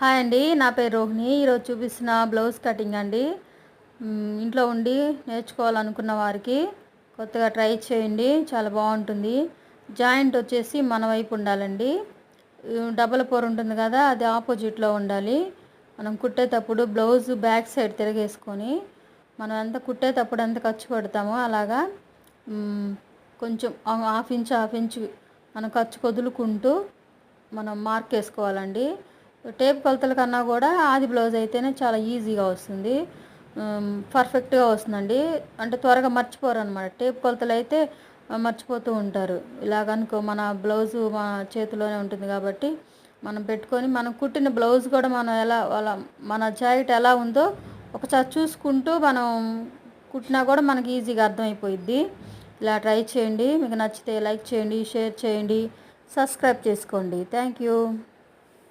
Hi అండి, నా పేరు రోహిణి. ఈరోజు చూపిస్తున్న బ్లౌజ్ కటింగ్ అండి. ఇంట్లో ఉండి నేర్చుకోవాలనుకున్న వారికి కొత్తగా ట్రై చేయండి, చాలా బాగుంటుంది. జాయింట్ వచ్చేసి మన వైపు ఉండాలండి. డబల్ పొర ఉంటుంది కదా, అది ఆపోజిట్లో ఉండాలి. మనం కుట్టేటప్పుడు బ్లౌజ్ బ్యాక్ సైడ్ తిరగేసుకొని మనం ఎంత కుట్టేటప్పుడు ఎంత ఖర్చు పెడతామో అలాగా కొంచెం హాఫ్ ఇంచ్ మనం ఖర్చు వదులుకుంటూ మనం మార్క్ వేసుకోవాలండి. టేప్ కొలతల కన్నా కూడా ఆది బ్లౌజ్ అయితేనే చాలా ఈజీగా వస్తుంది, పర్ఫెక్ట్గా వస్తుందండి. అంటే త్వరగా మర్చిపోరు అనమాట. టేప్ కొలతలు అయితే మర్చిపోతూ ఉంటారు. ఇలాగనుకో మన బ్లౌజు మన చేతిలోనే ఉంటుంది కాబట్టి మనం పెట్టుకొని మనం కుట్టిన బ్లౌజ్ కూడా మనం మన జాకెట్ ఎలా ఉందో ఒకసారి చూసుకుంటూ మనం కుట్టినా కూడా మనకి ఈజీగా అర్థమైపోయిద్ది. ఇలా ట్రై చేయండి. మీకు నచ్చితే లైక్ చేయండి, షేర్ చేయండి, సబ్స్క్రైబ్ చేసుకోండి. Thank you.